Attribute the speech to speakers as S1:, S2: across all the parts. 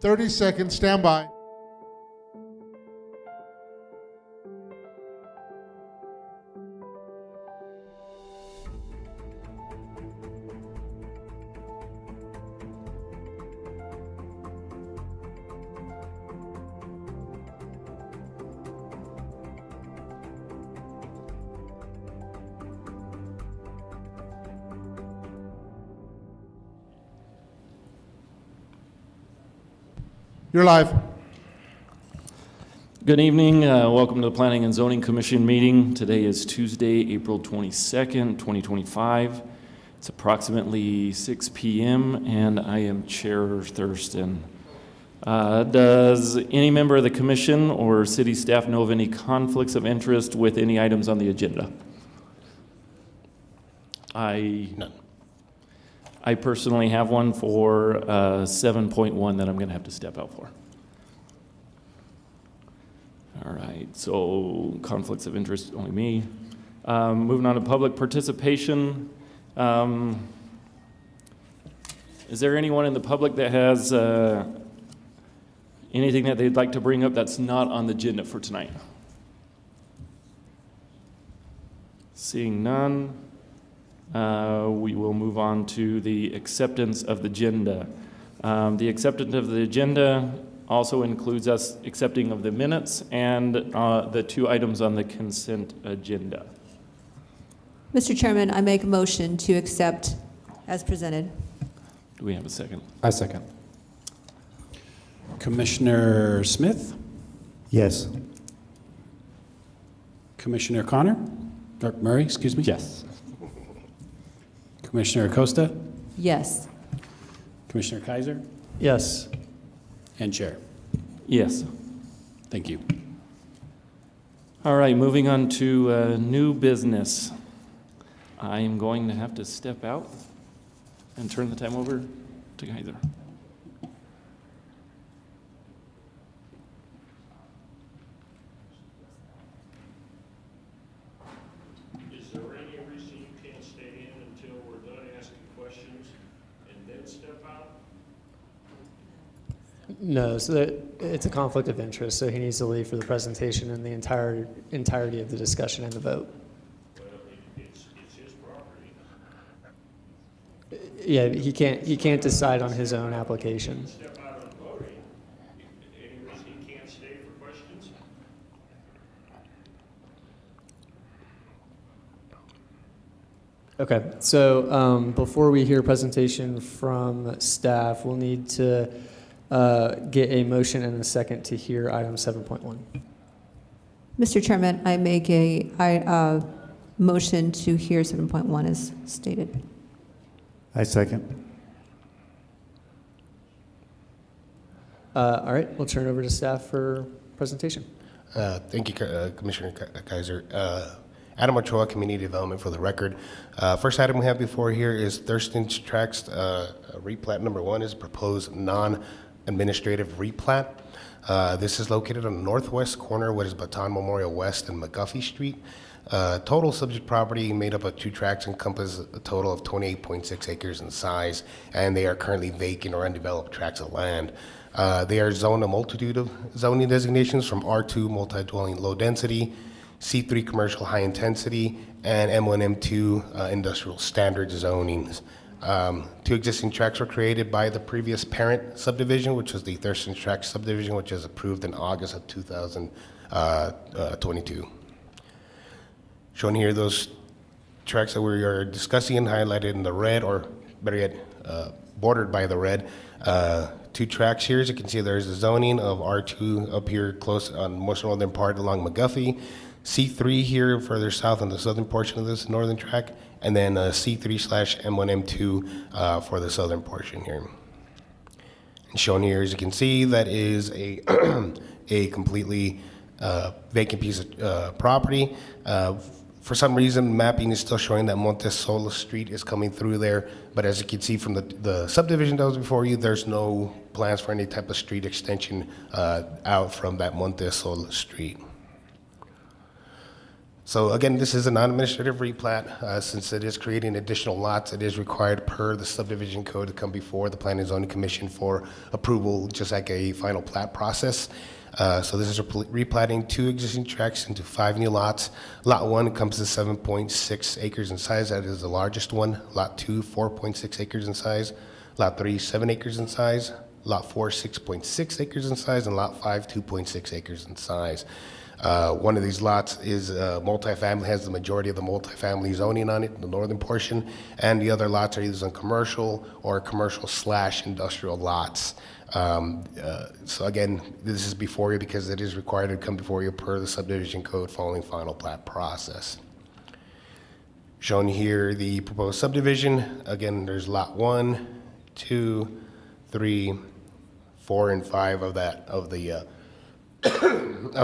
S1: 30 seconds, stand by. You're live.
S2: Good evening. Welcome to the Planning and Zoning Commission meeting. Today is Tuesday, April 22nd, 2025. It's approximately 6 p.m. and I am Chair Thurston. Does any member of the commission or city staff know of any conflicts of interest with any items on the agenda?
S3: None.
S2: I personally have one for 7.1 that I'm going to have to step out for. All right, so conflicts of interest, only me. Moving on to public participation. Is there anyone in the public that has anything that they'd like to bring up that's not on the agenda for tonight? Seeing none. We will move on to the acceptance of the agenda. The acceptance of the agenda also includes us accepting of the minutes and the two items on the consent agenda.
S4: Mr. Chairman, I make a motion to accept as presented.
S2: Do we have a second?
S3: I second.
S5: Commissioner Smith,
S3: Yes.
S5: Commissioner Connor, or Murray, excuse me.
S3: Yes.
S5: Commissioner Acosta,
S4: Yes.
S5: Commissioner Kaiser,
S3: Yes.
S5: and Chair.
S2: Yes.
S5: Thank you.
S2: All right, moving on to new business. I am going to have to step out and turn the time over to Kaiser.
S6: Is there any reason you can't stay in until we're done asking questions and then step out?
S7: No, so it's a conflict of interest, so he needs to leave for the presentation and the entirety of the discussion and the vote.
S6: Well, it's his property.
S7: Yeah, he can't decide on his own application.
S6: Step out on voting. Any reason he can't stay for questions?
S7: Okay, so before we hear a presentation from staff, we'll need to get a motion and a second to hear item 7.1.
S4: Mr. Chairman, I make a motion to hear 7.1 as stated.
S3: I second.
S7: All right, we'll turn it over to staff for presentation.
S3: Thank you, Commissioner Kaiser. Adam Ochoa, Community Development for the record. First item we have before here is Thurston Tracks replat number 1 is proposed non-administrative replat. This is located on the northwest corner, what is Baton Memorial West and McGuffey Street. Total subject property made up of 2 tracts encompass a total of 28.6 acres in size, and they are currently vacant or undeveloped tracts of land. They are zoned a multitude of zoning designations from R2 multi-dwelling low density, C3 commercial high intensity, and M1, M2 industrial standard zonings. 2 existing tracts were created by the previous parent subdivision, which was the Thurston Tracts subdivision, which was approved in August of 2022. Shown here, those tracts that we are discussing and highlighted in the red, or better yet, bordered by the red. 2 tracts here, as you can see, there's the zoning of R2 up here close on most northern part along McGuffey, C3 here further south on the southern portion of this northern tract, and then C3/M1, M2 for the southern portion here. And shown here, as you can see, that is a a completely vacant piece of property. For some reason, mapping is still showing that Montes Sola Street is coming through there, but as you can see from the subdivision that was before you, there's no plans for any type of street extension out from that Montes Sola Street. So again, this is a non-administrative replat. Since it is creating additional lots, it is required per the subdivision code to come before the Planning and Zoning Commission for approval, just like a final plat process. So this is replatting 2 existing tracts into 5 new lots. Lot 1 comes to 7.6 acres in size. That is the largest one. Lot 2, 4.6 acres in size. Lot 3, 7 acres in size. Lot 4, 6.6 acres in size. And Lot 5, 2.6 acres in size. One of these lots is multifamily, has the majority of the multifamily zoning on it, the northern portion, and the other lots are either on commercial or commercial/industrial lots. So again, this is before you because it is required to come before you per the subdivision code following final plat process. Shown here, the proposed subdivision. Again, there's lot 1, 2, 3, 4, and 5 of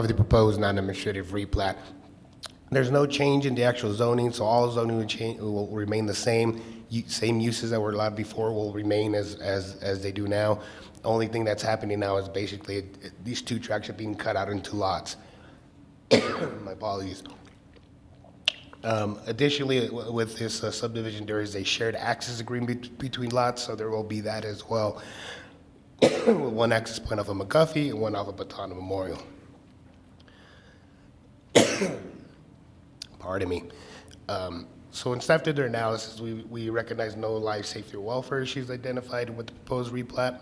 S3: the proposed non-administrative replat. There's no change in the actual zoning, so all zoning will remain the same. Same uses that were allowed before will remain as they do now. The only thing that's happening now is basically these 2 tracts are being cut out into lots. My apologies. Additionally, with this subdivision, there is a shared access agreement between lots, so there will be that as well. One access point off of McGuffey and one off of Batana Memorial. Pardon me. So when staff did their analysis, we recognize no life safety or welfare issues identified with the proposed replat.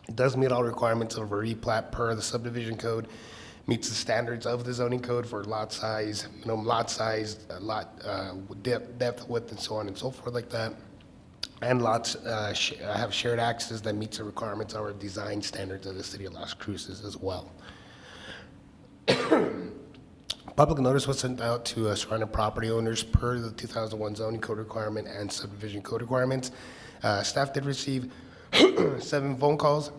S3: It does meet all requirements of a replat per the subdivision code, meets the standards of the zoning code for lot size, minimum lot size, lot depth, width, and so on and so forth like that. And lots have shared access that meets the requirements of our design standards of the city of Las Cruces as well. Public notice was sent out to surrounding property owners per the 2001 zoning code requirement and subdivision code requirements. Staff did receive 7 phone calls,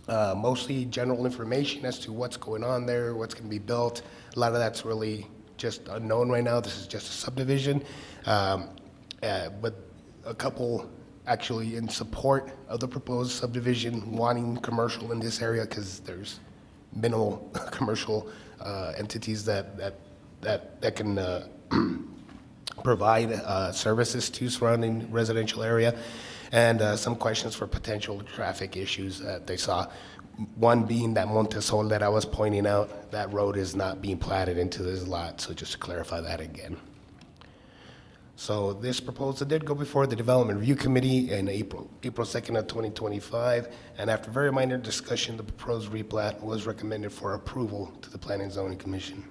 S3: mostly general information as to what's going on there, what's going to be built. A lot of that's really just unknown right now. This is just a subdivision. But a couple actually in support of the proposed subdivision, wanting commercial in this area because there's minimal commercial entities that can provide services to surrounding residential area, and some questions for potential traffic issues that they saw. One being that Montesol that I was pointing out, that road is not being platted into this lot, so just to clarify that again. So this proposal did go before the Development Review Committee in April 2nd of 2025, and after very minor discussion, the proposed replat was recommended for approval to the Planning and Zoning Commission.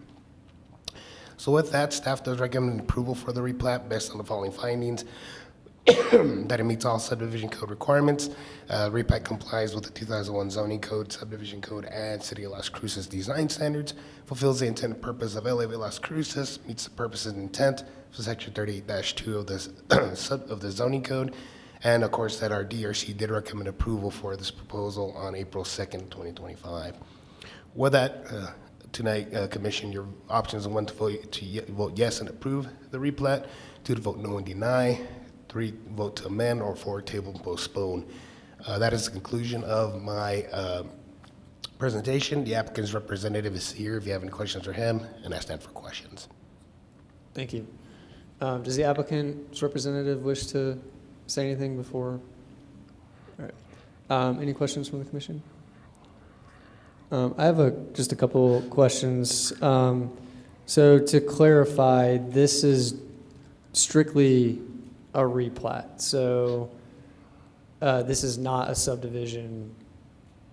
S3: So with that, staff does recommend approval for the replat based on the following findings. That it meets all subdivision code requirements. Replat complies with the 2001 zoning code, subdivision code, and City of Las Cruces design standards, fulfills the intended purpose of LA Las Cruces, meets the purpose and intent for section 38-2 of the zoning code, and of course that our DRC did recommend approval for this proposal on April 2nd, 2025. With that, tonight, Commission, your options are 1 to vote yes and approve the replat, 2 to vote no and deny, 3 vote to amend, or 4 table and postpone. That is the conclusion of my presentation. The applicant's representative is here if you have any questions for him, and I stand for questions.
S7: Thank you. Does the applicant's representative wish to say anything before? All right. Any questions from the commission? I have just a couple questions. So to clarify, this is strictly a replat. So this is not a subdivision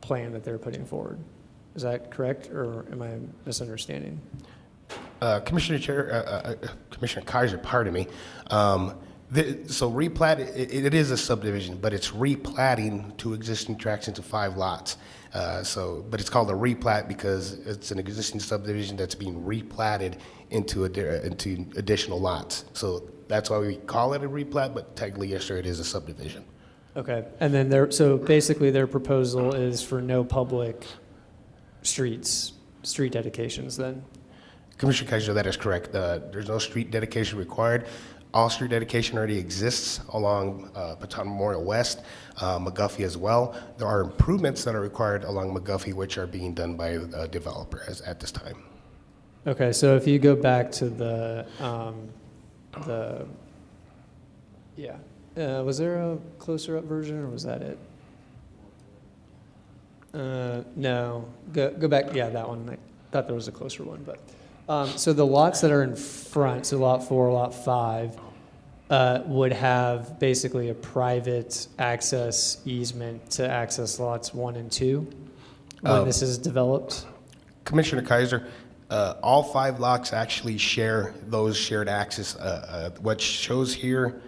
S7: plan that they're putting forward. Is that correct, or am I misunderstanding?
S3: Commissioner Kaiser, pardon me. So replat, it is a subdivision, but it's replatting 2 existing tracts into 5 lots. But it's called a replat because it's an existing subdivision that's being replatted into additional lots. So that's why we call it a replat, but technically, yes, sir, it is a subdivision.
S7: Okay, and then so basically their proposal is for no public street dedications then?
S3: Commissioner Kaiser, that is correct. There's no street dedication required. All street dedication already exists along Batana Memorial West, McGuffey as well. There are improvements that are required along McGuffey, which are being done by a developer at this time.
S7: Okay, so if you go back to yeah, was there a closer up version or was that it? No, go back, yeah, that one, I thought there was a closer one, but, so the lots that are in front, so lot 4, lot 5, would have basically a private access easement to access lots 1 and 2 when this is developed?
S3: Commissioner Kaiser, all 5 lots actually share those shared access. What shows here,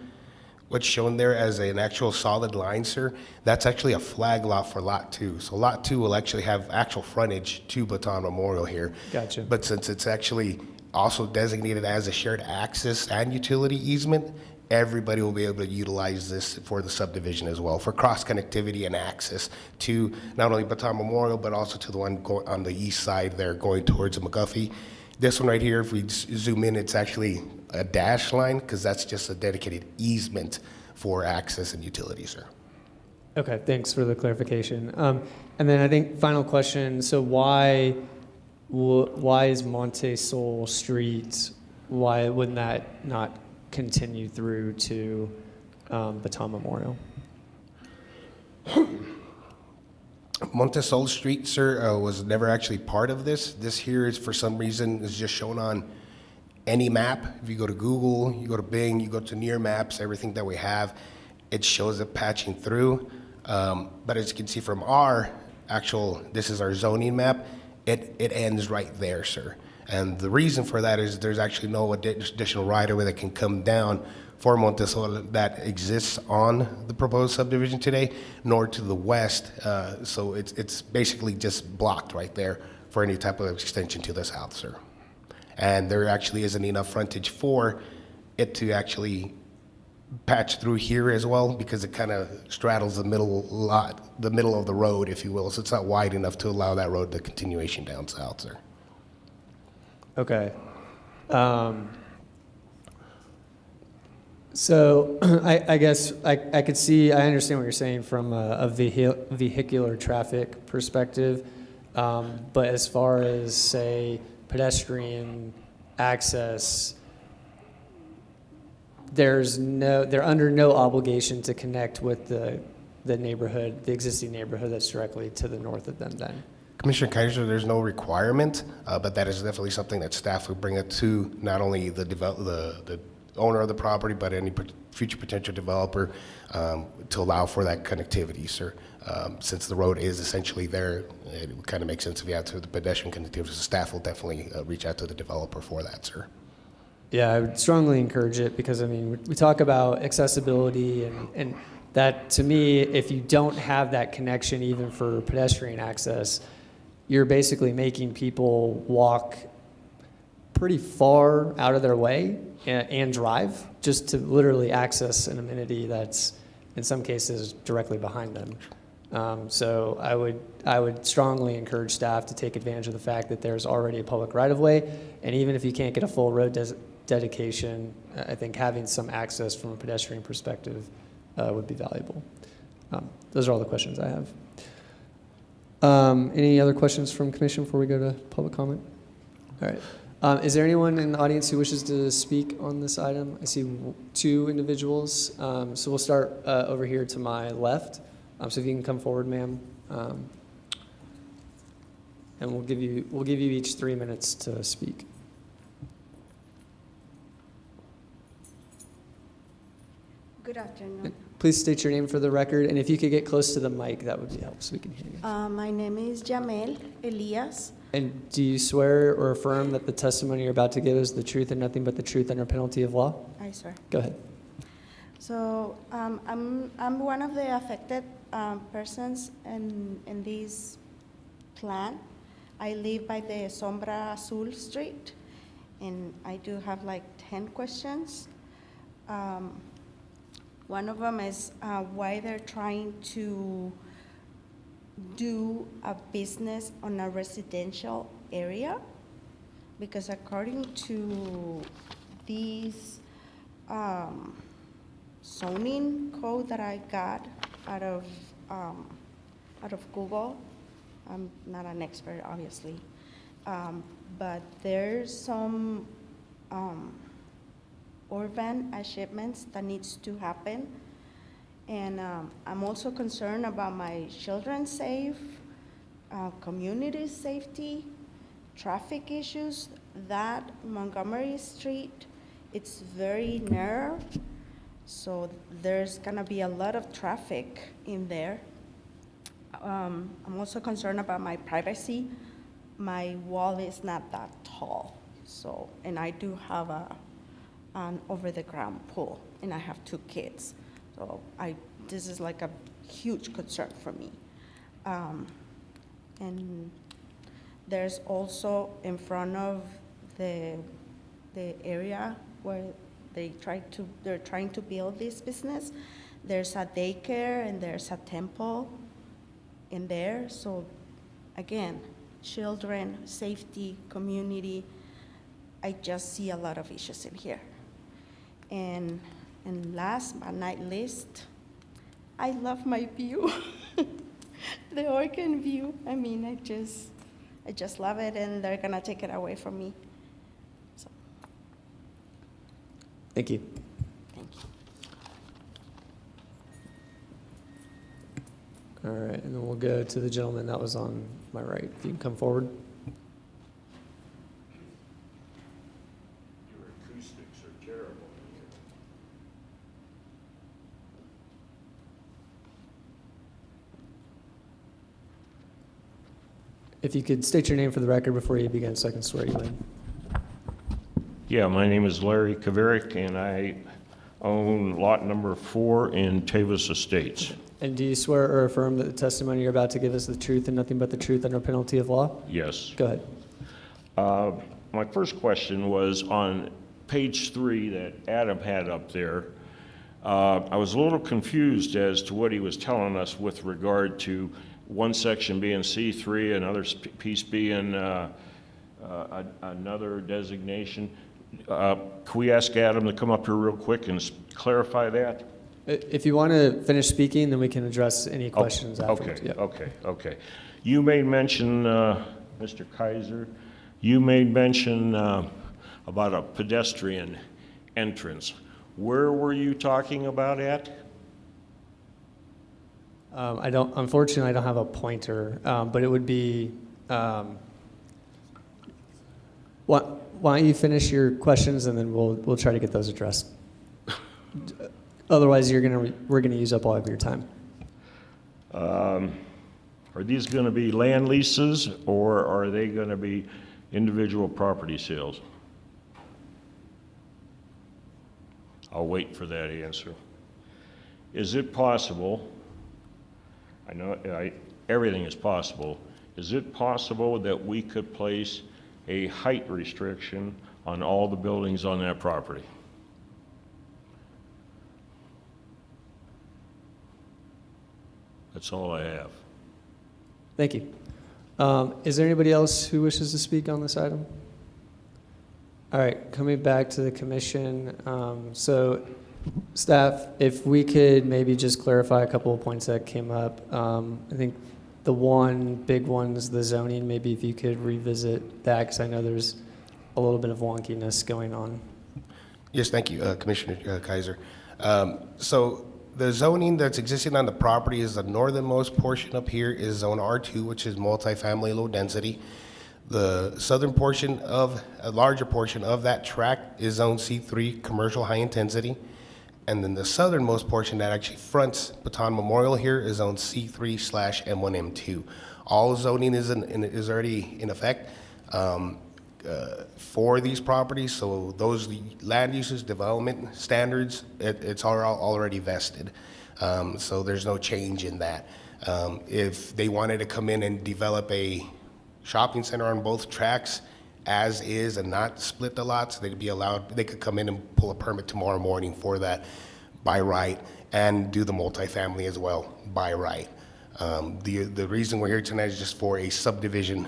S3: what's shown there as an actual solid line, sir, that's actually a flag lot for Lot 2. So Lot 2 will actually have actual frontage to Baton Memorial here.
S7: Gotcha.
S3: But since it's actually also designated as a shared access and utility easement, everybody will be able to utilize this for the subdivision as well, for cross-connectivity and access to not only Baton Memorial, but also to the one on the east side there going towards McGuffey. This one right here, if we zoom in, it's actually a dash line because that's just a dedicated easement for access and utility, sir.
S7: Okay, thanks for the clarification. And then I think final question, so why is Monte Sol Street, why wouldn't that not continue through to Baton Memorial?
S3: Montesol Street, sir, was never actually part of this. This here is, for some reason, is just shown on any map. If you go to Google, you go to Bing, you go to Near Maps, everything that we have, it shows it patching through. But as you can see from our actual, this is our zoning map, it ends right there, sir. And the reason for that is there's actually no additional right-of-way that can come down for Montesol that exists on the proposed subdivision today, nor to the west. So it's basically just blocked right there for any type of extension to the south, sir. And there actually isn't enough frontage for it to actually patch through here as well, because it kind of straddles the middle of the road, if you will. So it's not wide enough to allow that road to continuation down south, sir.
S7: Okay. So I guess I could see, I understand what you're saying from a vehicular traffic perspective, but as far as, say, pedestrian access, they're under no obligation to connect with the neighborhood, the existing neighborhood that's directly to the north of them then?
S3: Commissioner Kaiser, there's no requirement, but that is definitely something that staff would bring it to not only the owner of the property, but any future potential developer to allow for that connectivity, sir. Since the road is essentially there, it would kind of make sense if you had to the pedestrian connectivity. So staff will definitely reach out to the developer for that, sir.
S7: Yeah, I would strongly encourage it because, I mean, we talk about accessibility and that, to me, if you don't have that connection even for pedestrian access, you're basically making people walk pretty far out of their way and drive just to literally access an amenity that's, in some cases, directly behind them. So I would strongly encourage staff to take advantage of the fact that there's already a public right-of-way, and even if you can't get a full road dedication, I think having some access from a pedestrian perspective would be valuable. Those are all the questions I have. Any other questions from Commission before we go to public comment? All right. Is there anyone in the audience who wishes to speak on this item? I see 2 individuals. So we'll start over here to my left. So if you can come forward, ma'am. And we'll give you each 3 minutes to speak.
S8: Good afternoon.
S7: Please state your name for the record, and if you could get close to the mic, that would be helpful so we can hear you.
S8: My name is Jamel Elias.
S7: And do you swear or affirm that the testimony you're about to give is the truth and nothing but the truth under penalty of law?
S8: I swear.
S7: Go ahead.
S8: So I'm one of the affected persons in this plan. I live by the Sombra Azul Street, and I do have like 10 questions. One of them is why they're trying to do a business on a residential area, because according to these zoning code that I got out of Google, I'm not an expert, obviously. But there's some urban achievements that needs to happen. And I'm also concerned about my children's community safety, traffic issues. That Montgomery Street, it's very narrow, so there's gonna be a lot of traffic in there. I'm also concerned about my privacy. My wall is not that tall, so, and I do have an over-the-ground pool, and I have 2 kids. So this is like a huge concern for me. And there's also in front of the area where they're trying to build this business, there's a daycare and there's a temple in there. So again, children, safety, community, I just see a lot of issues in here. And last but not least, I love my view. The Oregon view. I mean, I just love it, and they're gonna take it away from me. So,
S7: Thank you.
S8: thank you.
S7: All right, and then we'll go to the gentleman that was on my right. If you can come forward.
S6: Your acoustics are terrible in here.
S7: If you could state your name for the record before you begin, so I can swear you in.
S6: Yeah, my name is Larry Kaverick, and I own lot number 4 in Tavis Estates.
S7: And do you swear or affirm that the testimony you're about to give is the truth and nothing but the truth under penalty of law?
S6: Yes.
S7: Go ahead.
S6: My first question was on page 3 that Adam had up there. I was a little confused as to what he was telling us with regard to one section being C3, another piece being another designation. Can we ask Adam to come up here real quick and clarify that?
S7: If you want to finish speaking, then we can address any questions afterwards.
S6: Okay,
S7: Yeah.
S6: okay. You made mention, Mr. Kaiser, you made mention about a pedestrian entrance. Where were you talking about at?
S7: Unfortunately, I don't have a pointer, but it would be, why don't you finish your questions and then we'll try to get those addressed. Otherwise, we're gonna use up all of your time.
S6: Are these going to be land leases, or are they going to be individual property sales? I'll wait for that answer. Is it possible, I know everything is possible, is it possible that we could place a height restriction on all the buildings on that property? That's all I have.
S7: Thank you. Is there anybody else who wishes to speak on this item? All right, coming back to the commission. So staff, if we could maybe just clarify a couple of points that came up. I think the one big one is the zoning. Maybe if you could revisit that, because I know there's a little bit of wonkiness going on.
S3: Yes, thank you, Commissioner Kaiser. So the zoning that's existing on the property is the northernmost portion up here is Zone R2, which is multifamily low density. The southern portion of, a larger portion of that tract is Zone C3, commercial high intensity. And then the southernmost portion that actually fronts Baton Memorial here is Zone C3/M1M2. All zoning is already in effect for these properties, so those land uses, development standards, it's already vested. So there's no change in that. If they wanted to come in and develop a shopping center on both tracks as is and not split the lots, they could come in and pull a permit tomorrow morning for that by right and do the multifamily as well by right. The reason we're here tonight is just for a subdivision,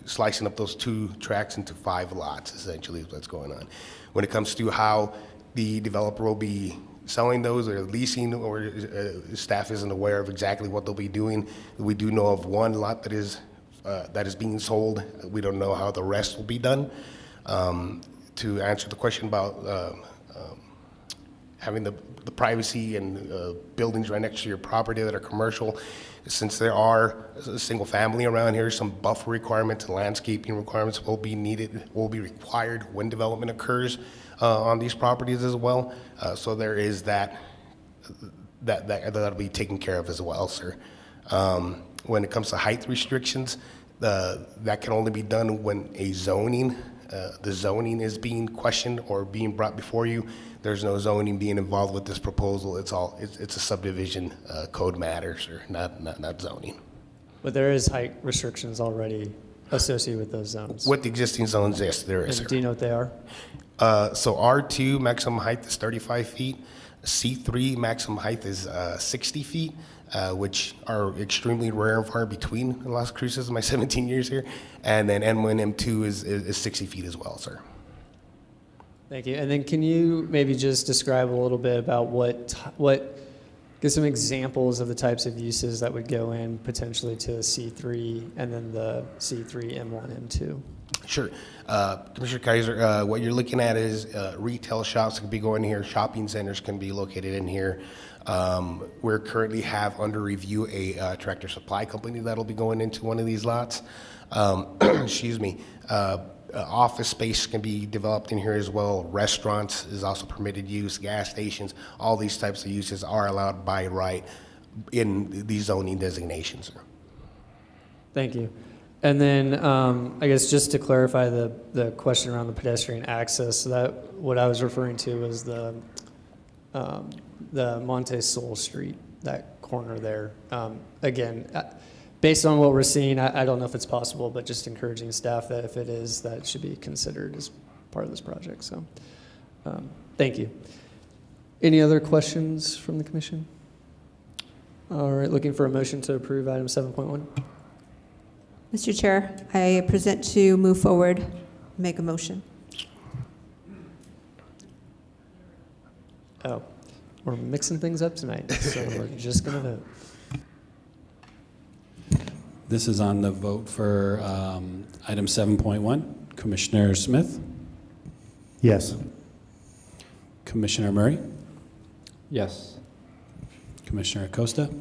S3: slicing up those 2 tracts into 5 lots, essentially is what's going on. When it comes to how the developer will be selling those or leasing, or staff isn't aware of exactly what they'll be doing. We do know of one lot that is that is being sold. We don't know how the rest will be done. To answer the question about having the privacy and buildings right next to your property that are commercial, since there are a single family around here, some buffer requirements and landscaping requirements will be required when development occurs on these properties as well. So there is that'll be taken care of as well, sir. When it comes to height restrictions, that can only be done when the zoning is being questioned or being brought before you. There's no zoning being involved with this proposal. It's a subdivision code matter, sir, not zoning.
S7: But there is height restrictions already associated with those zones.
S3: With the existing zones, yes, there is,
S7: And
S3: sir.
S7: do you know what they are?
S3: So R2 maximum height is 35 feet. C3 maximum height is 60 feet, which are extremely rare and far between in Las Cruces in my 17 years here. And then M1 and M2 is 60 feet as well, sir.
S7: Thank you. And then can you maybe just describe a little bit about give some examples of the types of uses that would go in potentially to C3 and then the C3 M1, M2?
S3: Sure. Commissioner Kaiser, what you're looking at is retail shops can be going here, shopping centers can be located in here. We currently have under review a Tractor Supply company that'll be going into one of these lots. Excuse me. Office space can be developed in here as well. Restaurants is also permitted use. Gas stations, all these types of uses are allowed by right in these zoning designations, sir.
S7: Thank you. And then I guess just to clarify the question around the pedestrian access, so that what I was referring to was the Monte Sol Street, that corner there. Again, based on what we're seeing, I don't know if it's possible, but just encouraging staff that if it is, that should be considered as part of this project. So thank you. Any other questions from the commission? All right, looking for a motion to approve item 7.1.
S4: Mr. Chair, I present to move forward, make a motion.
S7: Oh, we're mixing things up tonight, so we're just going to vote.
S5: This is on the vote for item 7.1. Commissioner Smith?
S1: Yes.
S5: Commissioner Murray?
S9: Yes.
S5: Commissioner Acosta?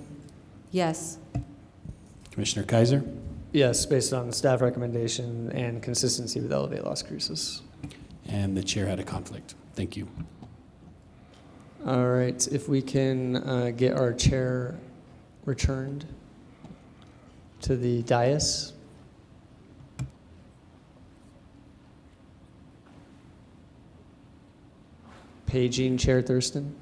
S4: Yes.
S5: Commissioner Kaiser?
S7: Yes, based on staff recommendation and consistency with Elevate Las Cruces.
S5: And the chair had a conflict. Thank you.
S7: All right, if we can get our chair returned to the dais. Paging Chair Thurston.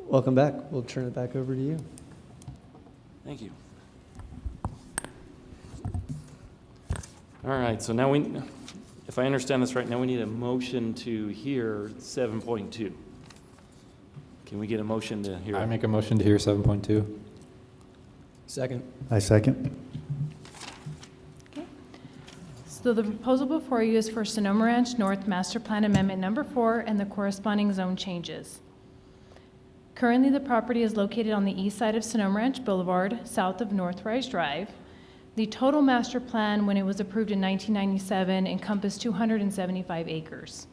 S7: Welcome back. We'll turn it back over to you.
S2: Thank you. All right, so now if I understand this right, now we need a motion to hear 7.2. Can we get a motion to hear?
S9: I make a motion to hear 7.2.
S7: Second.
S1: I second.
S10: So the proposal before you is for Sonoma Ranch North Master Plan Amendment Number 4 and the corresponding zone changes. Currently, the property is located on the east side of Sonoma Ranch Boulevard, south of Northrise Drive. The total master plan, when it was approved in 1997, encompassed 275 acres.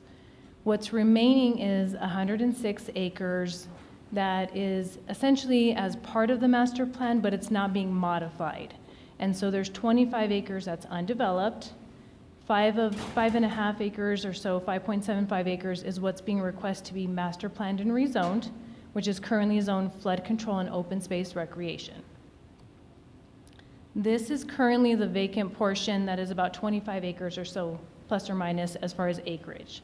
S10: What's remaining is 106 acres that is essentially as part of the master plan, but it's not being modified. And so there's 25 acres that's undeveloped. 5.5 acres or so, 5.75 acres is what's being requested to be master planned and rezoned, which is currently zoned flood control and open space recreation. This is currently the vacant portion that is about 25 acres or so, plus or minus, as far as acreage.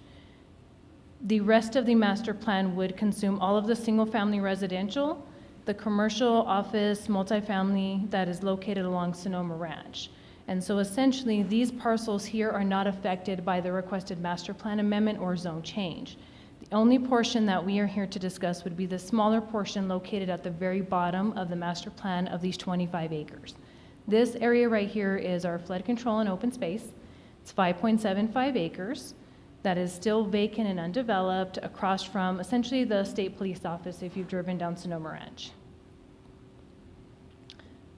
S10: The rest of the master plan would consume all of the single-family residential, the commercial, office, multifamily that is located along Sonoma Ranch. And so essentially, these parcels here are not affected by the requested master plan amendment or zone change. The only portion that we are here to discuss would be the smaller portion located at the very bottom of the master plan of these 25 acres. This area right here is our flood control and open space. It's 5.75 acres that is still vacant and undeveloped across from essentially the state police office if you've driven down Sonoma Ranch.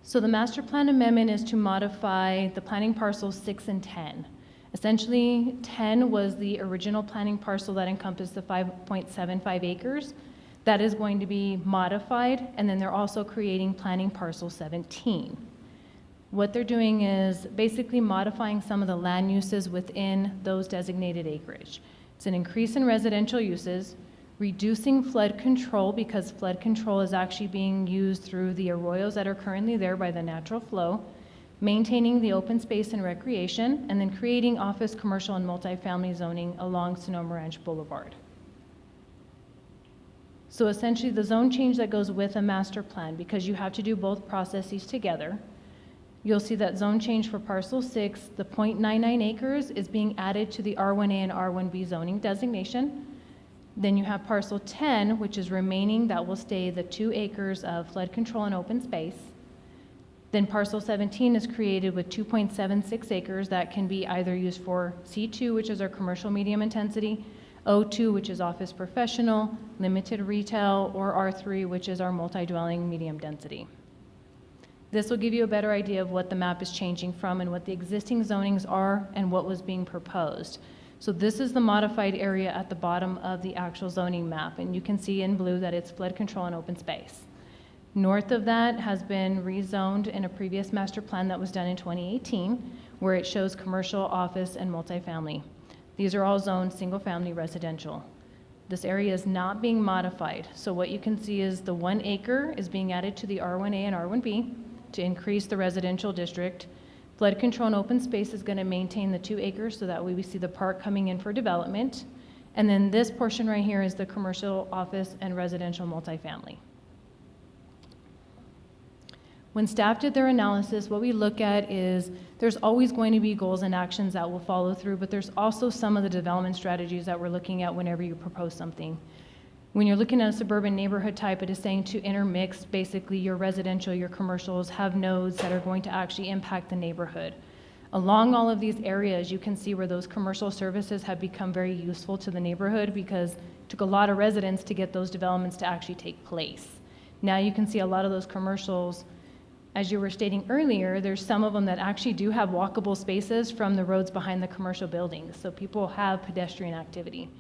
S10: So the master plan amendment is to modify the planning parcels 6 and 10. Essentially, 10 was the original planning parcel that encompassed the 5.75 acres. That is going to be modified, and then they're also creating planning parcel 17. What they're doing is basically modifying some of the land uses within those designated acreage. It's an increase in residential uses, reducing flood control because flood control is actually being used through the arroyos that are currently there by the natural flow, maintaining the open space and recreation, and then creating office, commercial, and multifamily zoning along Sonoma Ranch Boulevard. So essentially the zone change that goes with a master plan, because you have to do both processes together, you'll see that zone change for parcel 6, the 0.99 acres is being added to the R1A and R1B zoning designation. Then you have parcel 10, which is remaining, that will stay the 2 acres of flood control and open space. Then parcel 17 is created with 2.76 acres that can be either used for C2, which is our commercial medium intensity, O2, which is office professional, limited retail, or R3, which is our multi-dwelling medium density. This will give you a better idea of what the map is changing from and what the existing zonings are and what was being proposed. So this is the modified area at the bottom of the actual zoning map, and you can see in blue that it's flood control and open space. North of that has been rezoned in a previous master plan that was done in 2018, where it shows commercial, office, and multifamily. These are all zoned single-family residential. This area is not being modified, so what you can see is the 1 acre is being added to the R1A and R1B to increase the residential district. Flood control and open space is going to maintain the 2 acres so that way we see the park coming in for development. And then this portion right here is the commercial, office, and residential multifamily. When staff did their analysis, what we look at is there's always going to be goals and actions that will follow through, but there's also some of the development strategies that we're looking at whenever you propose something. When you're looking at a suburban neighborhood type, it is saying to intermix basically your residential, your commercials, have nodes that are going to actually impact the neighborhood. Along all of these areas, you can see where those commercial services have become very useful to the neighborhood because it took a lot of residents to get those developments to actually take place. Now you can see a lot of those commercials, as you were stating earlier, there's some of them that actually do have walkable spaces from the roads behind the commercial buildings, so people have pedestrian activity.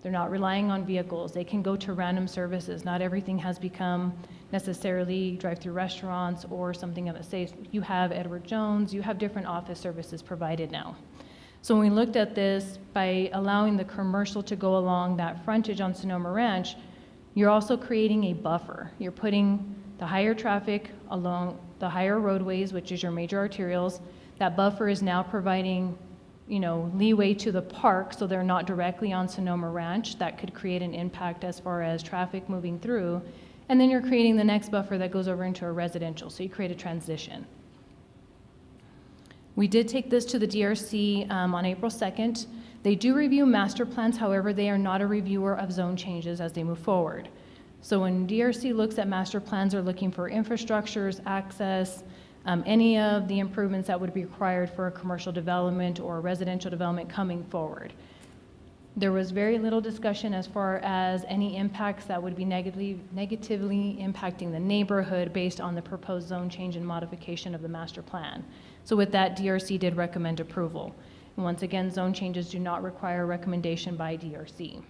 S10: They're not relying on vehicles. They can go to random services. Not everything has become necessarily drive-through restaurants or something of a say. You have Edward Jones, you have different office services provided now. So when we looked at this, by allowing the commercial to go along that frontage on Sonoma Ranch, you're also creating a buffer. You're putting the higher traffic along the higher roadways, which is your major arterials. That buffer is now providing leeway to the park, so they're not directly on Sonoma Ranch. That could create an impact as far as traffic moving through. And then you're creating the next buffer that goes over into a residential, so you create a transition. We did take this to the DRC on April 2nd. They do review master plans, however, they are not a reviewer of zone changes as they move forward. So when DRC looks at master plans, they're looking for infrastructures, access, any of the improvements that would be required for a commercial development or residential development coming forward. There was very little discussion as far as any impacts that would be negatively impacting the neighborhood based on the proposed zone change and modification of the master plan. So with that, DRC did recommend approval. And once again, zone changes do not require a recommendation by DRC.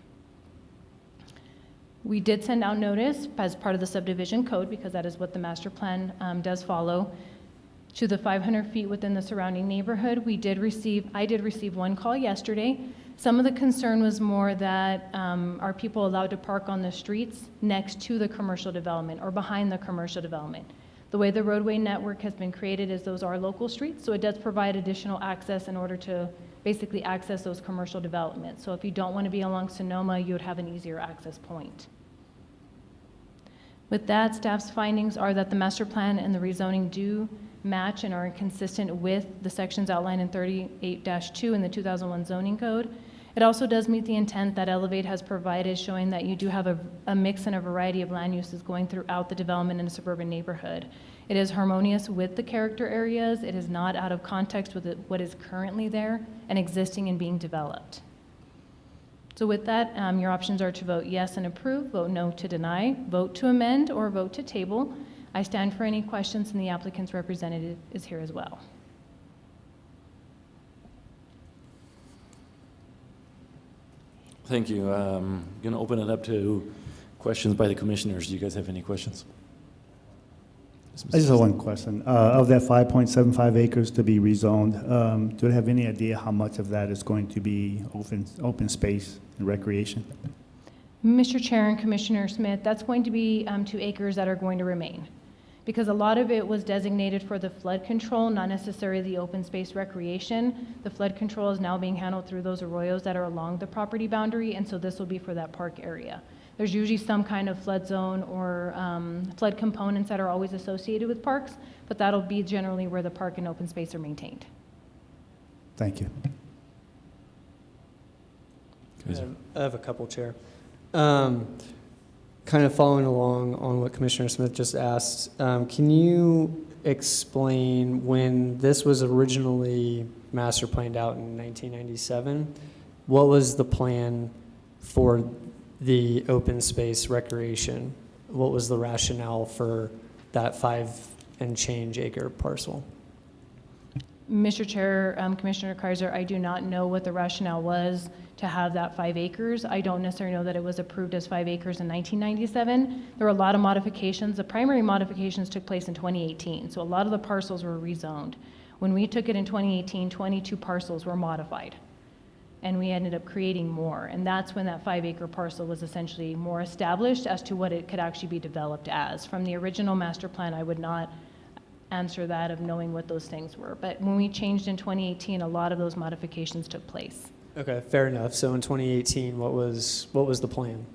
S10: We did send out notice as part of the subdivision code, because that is what the master plan does follow, to the 500 feet within the surrounding neighborhood. I did receive 1 call yesterday. Some of the concern was more that are people allowed to park on the streets next to the commercial development or behind the commercial development. The way the roadway network has been created is those are local streets, so it does provide additional access in order to basically access those commercial developments. So if you don't want to be along Sonoma, you would have an easier access point. With that, staff's findings are that the master plan and the rezoning do match and are consistent with the sections outlined in 38-2 in the 2001 zoning code. It also does meet the intent that Elevate has provided, showing that you do have a mix and a variety of land uses going throughout the development in a suburban neighborhood. It is harmonious with the character areas. It is not out of context with what is currently there and existing and being developed. So with that, your options are to vote yes and approve, vote no to deny, vote to amend, or vote to table. I stand for any questions, and the applicant's representative is here as well.
S2: Thank you. I'm going to open it up to questions by the commissioners. Do you guys have any questions?
S1: I just have one question. Of that 5.75 acres to be rezoned, do you have any idea how much of that is going to be open space and recreation?
S10: Mr. Chair and Commissioner Smith, that's going to be 2 acres that are going to remain, because a lot of it was designated for the flood control, not necessarily the open space recreation. The flood control is now being handled through those arroyos that are along the property boundary, and so this will be for that park area. There's usually some kind of flood zone or flood components that are always associated with parks, but that'll be generally where the park and open space are maintained.
S1: Thank you.
S7: I have a couple, Chair. Kind of following along on what Commissioner Smith just asked, can you explain when this was originally master planned out in 1997, what was the plan for the open space recreation? What was the rationale for that 5 and change acre parcel?
S10: Mr. Chair, Commissioner Kaiser, I do not know what the rationale was to have that 5 acres. I don't necessarily know that it was approved as 5 acres in 1997. There were a lot of modifications. The primary modifications took place in 2018, so a lot of the parcels were rezoned. When we took it in 2018, 22 parcels were modified, and we ended up creating more, and that's when that 5 acre parcel was essentially more established as to what it could actually be developed as. From the original master plan, I would not answer that of knowing what those things were, but when we changed in 2018, a lot of those modifications took place.
S7: Okay, fair enough. So in 2018, what was the plan?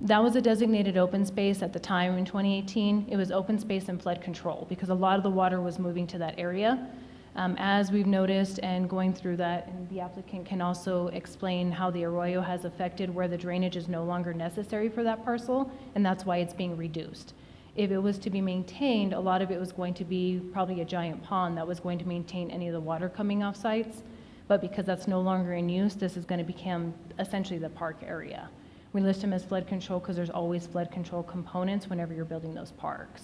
S10: That was a designated open space at the time in 2018. It was open space and flood control because a lot of the water was moving to that area. As we've noticed and going through that, and the applicant can also explain how the arroyo has affected where the drainage is no longer necessary for that parcel, and that's why it's being reduced. If it was to be maintained, a lot of it was going to be probably a giant pond that was going to maintain any of the water coming off sites. But because that's no longer in use, this is going to become essentially the park area. We list them as flood control because there's always flood control components whenever you're building those parks.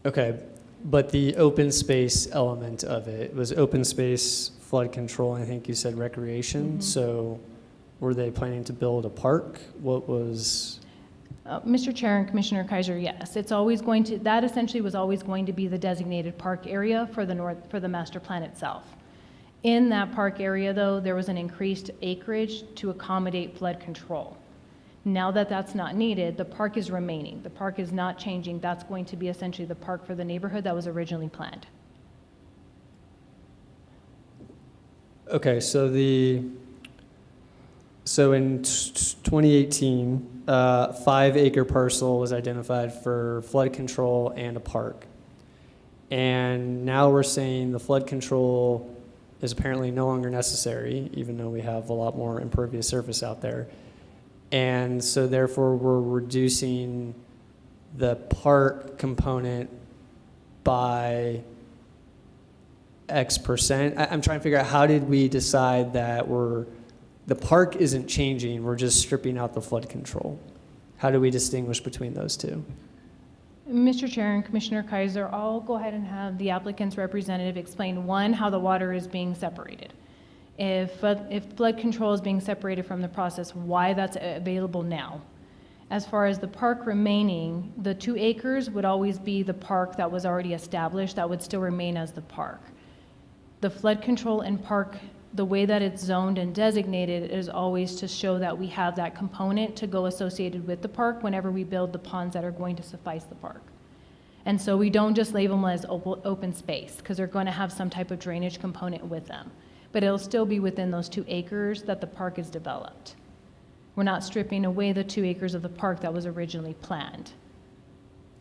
S7: Okay, but the open space element of it was open space, flood control, and I think you said recreation.
S10: Mm-hmm.
S7: So were they planning to build a park? What was...
S10: Mr. Chair and Commissioner Kaiser, yes, it's always going to, that essentially was always going to be the designated park area for the master plan itself. In that park area, though, there was an increased acreage to accommodate flood control. Now that that's not needed, the park is remaining. The park is not changing. That's going to be essentially the park for the neighborhood that was originally planned.
S7: Okay, so in 2018, 5 acre parcel was identified for flood control and a park. And now we're saying the flood control is apparently no longer necessary, even though we have a lot more impervious surface out there. And so therefore we're reducing the park component by X percent. I'm trying to figure out, how did we decide that the park isn't changing, we're just stripping out the flood control? How do we distinguish between those two?
S10: Mr. Chair and Commissioner Kaiser, I'll go ahead and have the applicant's representative explain, one, how the water is being separated. If flood control is being separated from the process, why that's available now. As far as the park remaining, the 2 acres would always be the park that was already established, that would still remain as the park. The flood control and park, the way that it's zoned and designated is always to show that we have that component to go associated with the park whenever we build the ponds that are going to suffice the park. And so we don't just label them as open space because they're going to have some type of drainage component with them. But it'll still be within those 2 acres that the park is developed. We're not stripping away the 2 acres of the park that was originally planned.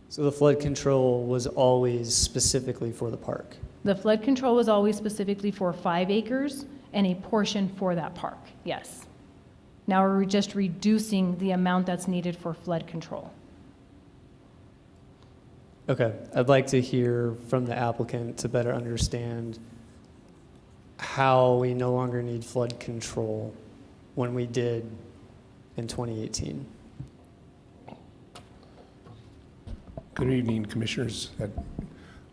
S7: So the flood control was always specifically for the park?
S10: The flood control was always specifically for 5 acres and a portion for that park, yes. Now we're just reducing the amount that's needed for flood control.
S7: Okay, I'd like to hear from the applicant to better understand how we no longer need flood control when we did in 2018.
S11: Good evening, Commissioners.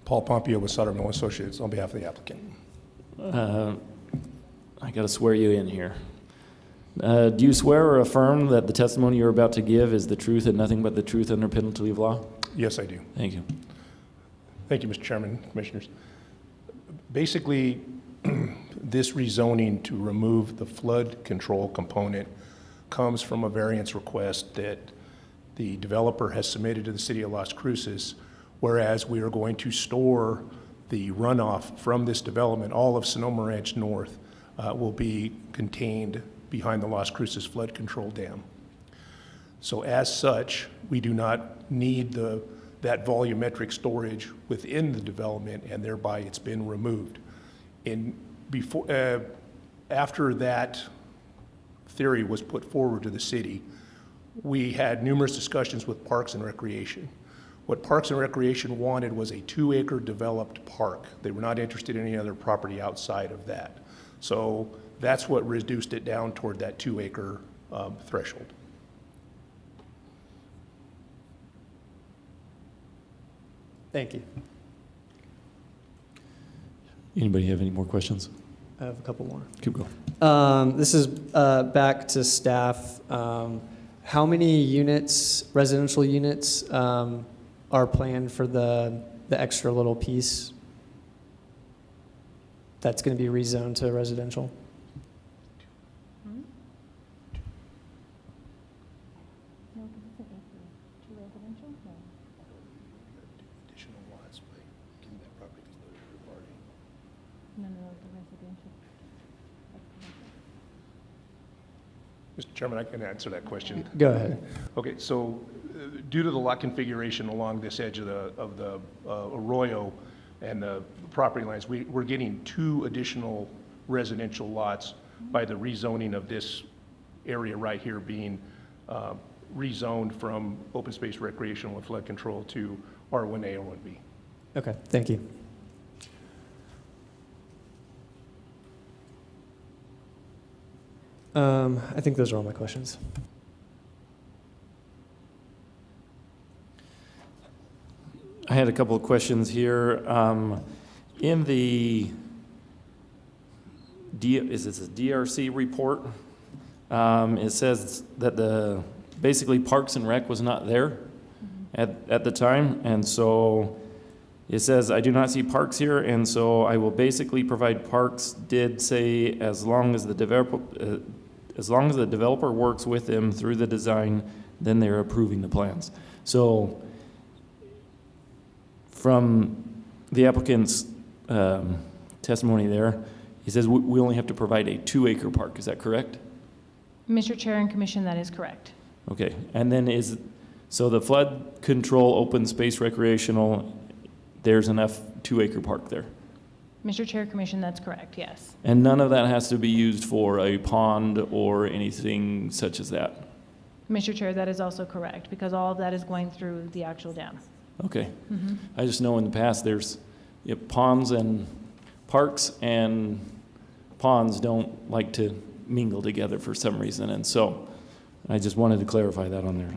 S11: Paul Pompeo with Sutter Mill Associates on behalf of the applicant.
S2: I got to swear you in here. Do you swear or affirm that the testimony you're about to give is the truth and nothing but the truth under penalty of law?
S11: Yes, I do.
S2: Thank you.
S11: Thank you, Mr. Chairman, Commissioners. Basically, this rezoning to remove the flood control component comes from a variance request that the developer has submitted to the City of Las Cruces, whereas we are going to store the runoff from this development, all of Sonoma Ranch North, will be contained behind the Las Cruces Flood Control Dam. So as such, we do not need that volumetric storage within the development, and thereby it's been removed. After that theory was put forward to the city, we had numerous discussions with Parks and Recreation. What Parks and Recreation wanted was a 2-acre developed park. They were not interested in any other property outside of that. So that's what reduced it down toward that 2-acre threshold.
S7: Thank you.
S2: Anybody have any more questions?
S7: I have a couple more.
S2: Keep going.
S7: This is back to staff. How many units, residential units, are planned for the extra little piece that's going to be rezoned to residential?
S11: Additional lots by giving that property to the third party.
S10: No, the residential.
S11: Mr. Chairman, I can answer that question.
S7: Go ahead.
S11: Okay, so due to the lot configuration along this edge of the arroyo and the property lines, we're getting 2 additional residential lots by the rezoning of this area right here being rezoned from open space recreational and flood control to R1A or 1B.
S7: Okay, thank you. I think those are all my questions.
S2: I had a couple of questions here. In the is this a DRC report? It says that basically Parks and Rec was not there at the time, and so it says I do not see parks here, and so I will basically provide parks. Did say as long as the developer works with them through the design, then they're approving the plans. So from the applicant's testimony there, he says we only have to provide a 2-acre park. Is that correct?
S10: Mr. Chair and Commission, that is correct.
S2: Okay. And then so the flood control, open space recreational, there's enough 2-acre park there?
S10: Mr. Chair, Commission, that's correct, yes.
S2: And none of that has to be used for a pond or anything such as that?
S10: Mr. Chair, that is also correct, because all of that is going through the actual dam.
S2: Okay. I just know in the past there's ponds and parks, and ponds don't like to mingle together for some reason, and so I just wanted to clarify that on there.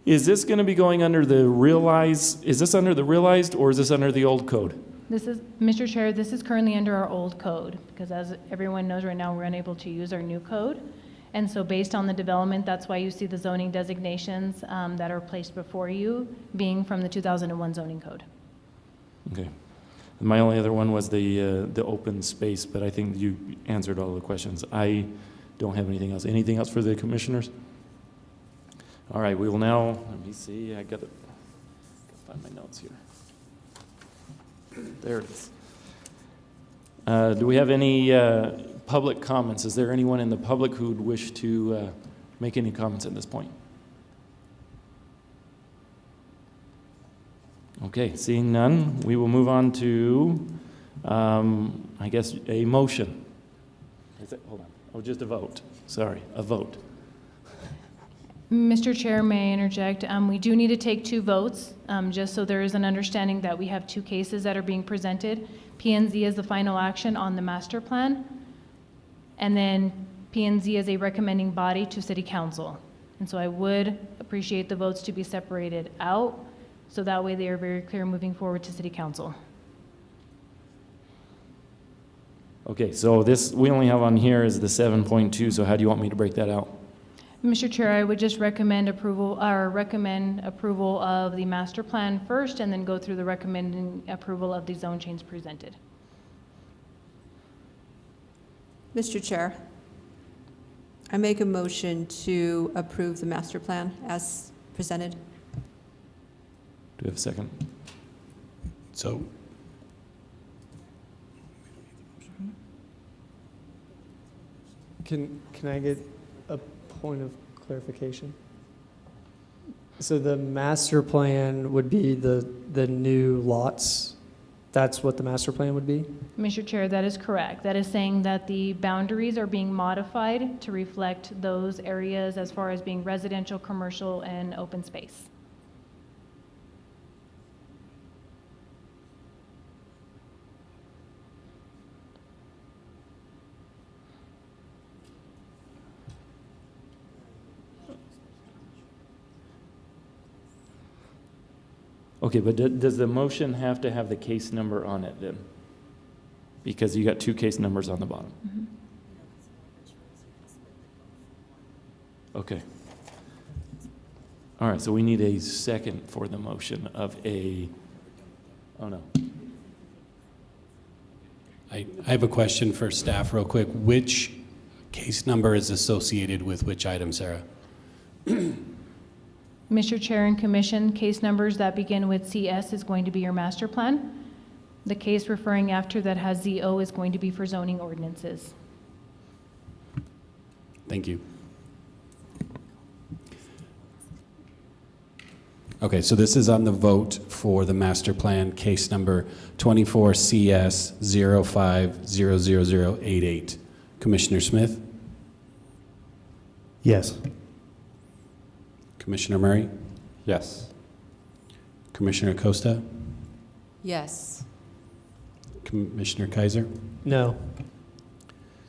S2: Is this going to be going under the realized, is this under the realized, or is this under the old code?
S10: This is, Mr. Chair, this is currently under our old code, because as everyone knows right now, we're unable to use our new code. And so based on the development, that's why you see the zoning designations that are placed before you being from the 2001 zoning code.
S2: Okay. And my only other one was the open space, but I think you answered all the questions. I don't have anything else. Anything else for the commissioners? All right, we will now, let me see, I got to find my notes here. There it is. Do we have any public comments? Is there anyone in the public who would wish to make any comments at this point? Okay, seeing none, we will move on to, I guess, a motion. Hold on. Oh, just a vote. Sorry, a vote.
S10: Mr. Chair, may I interject? We do need to take 2 votes, just so there is an understanding that we have 2 cases that are being presented. P&Z is the final action on the master plan, and then P&Z is a recommending body to City Council. And so I would appreciate the votes to be separated out, so that way they are very clear moving forward to City Council.
S2: Okay, so this, we only have on here is the 7.2, so how do you want me to break that out?
S10: Mr. Chair, I would just recommend approval of the master plan first, and then go through the recommending approval of the zone change presented.
S4: Mr. Chair, I make a motion to approve the master plan as presented.
S2: Do we have a second?
S5: So,
S7: Can I get a point of clarification? So the master plan would be the new lots? That's what the master plan would be?
S10: Mr. Chair, that is correct. That is saying that the boundaries are being modified to reflect those areas as far as being residential, commercial, and open space.
S2: Okay, but does the motion have to have the case number on it then? Because you got 2 case numbers on the bottom.
S10: Mhm.
S2: Okay. All right, so we need a second for the motion of a, oh no.
S5: I have a question for staff real quick. Which case number is associated with which item, Sarah?
S10: Mr. Chair and Commission, case numbers that begin with CS is going to be your master plan. The case referring after that has ZO is going to be for zoning ordinances.
S5: Thank you. Okay, so this is on the vote for the master plan, case number 24CS05000088. Commissioner Smith?
S1: Yes.
S5: Commissioner Murray?
S9: Yes.
S5: Commissioner Acosta?
S4: Yes.
S5: Commissioner Kaiser?
S7: No.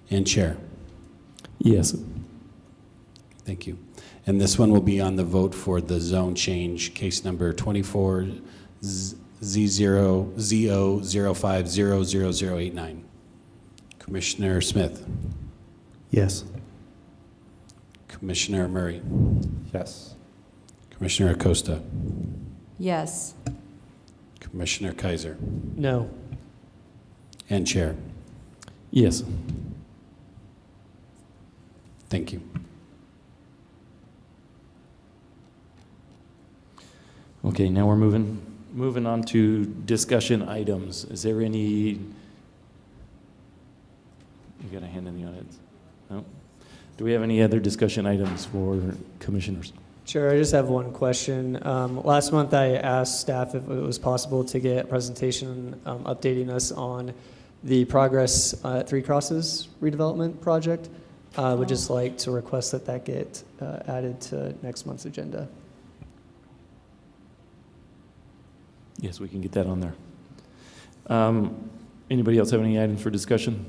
S5: And Chair?
S2: Yes.
S5: Thank you. And this one will be on the vote for the zone change, case number 24Z005000089. Commissioner Smith?
S1: Yes.
S5: Commissioner Murray?
S9: Yes.
S5: Commissioner Acosta?
S4: Yes.
S5: Commissioner Kaiser?
S7: No.
S5: And Chair?
S2: Yes.
S5: Thank you.
S2: Okay, now we're moving on to discussion items. Is there any, you got a hand in the audience? No? Do we have any other discussion items for commissioners?
S7: Chair, I just have one question. Last month I asked staff if it was possible to get a presentation updating us on the progress at Three Crosses redevelopment project. Would just like to request that that get added to next month's agenda.
S2: Yes, we can get that on there. Anybody else have any items for discussion?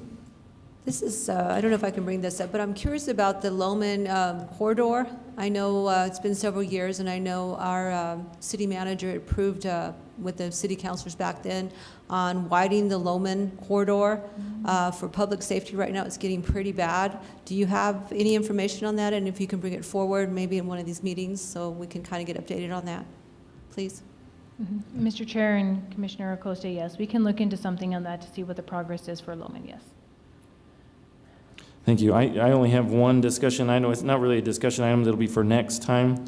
S4: This is, I don't know if I can bring this up, but I'm curious about the Loman corridor. I know it's been several years, and I know our city manager approved with the city councilors back then on widening the Loman corridor for public safety. Right now, it's getting pretty bad. Do you have any information on that? And if you can bring it forward, maybe in one of these meetings, so we can kind of get updated on that, please?
S10: Mm-hmm. Mr. Chair and Commissioner Acosta, yes, we can look into something on that to see what the progress is for Loman, yes.
S2: Thank you. I only have one discussion. I know it's not really a discussion item. That'll be for next time.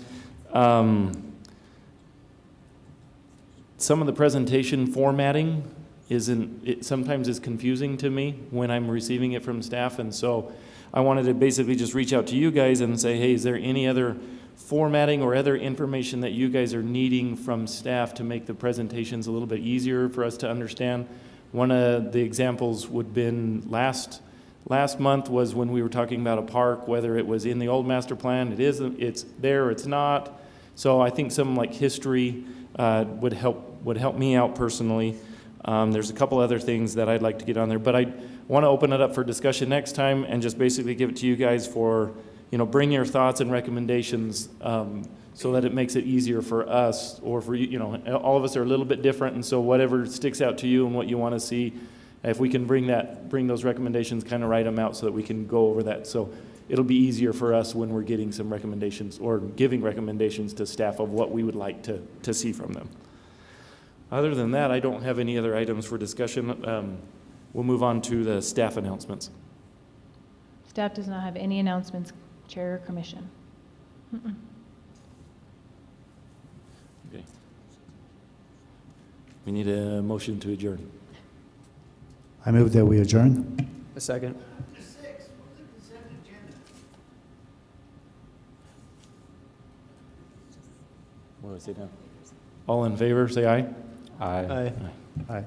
S2: Some of the presentation formatting sometimes is confusing to me when I'm receiving it from staff, and so I wanted to basically just reach out to you guys and say, hey, is there any other formatting or other information that you guys are needing from staff to make the presentations a little bit easier for us to understand. One of the examples would have been last month was when we were talking about a park, whether it was in the old master plan, it's there, it's not. So I think some like history would help me out personally. There's a couple other things that I'd like to get on there, but I want to open it up for discussion next time and just basically give it to you guys for, bring your thoughts and recommendations so that it makes it easier for us or for you. All of us are a little bit different, and so whatever sticks out to you and what you want to see, if we can bring those recommendations, kind of write them out so that we can go over that. So it'll be easier for us when we're getting some recommendations or giving recommendations to staff of what we would like to see from them. Other than that, I don't have any other items for discussion. We'll move on to the staff announcements.
S10: Staff does not have any announcements, Chair or Commission.
S2: Okay. We need a motion to adjourn.
S1: I move that we adjourn.
S7: A second.
S2: What do I say now? All in favor, say aye.
S9: Aye.
S7: Aye.
S1: Aye.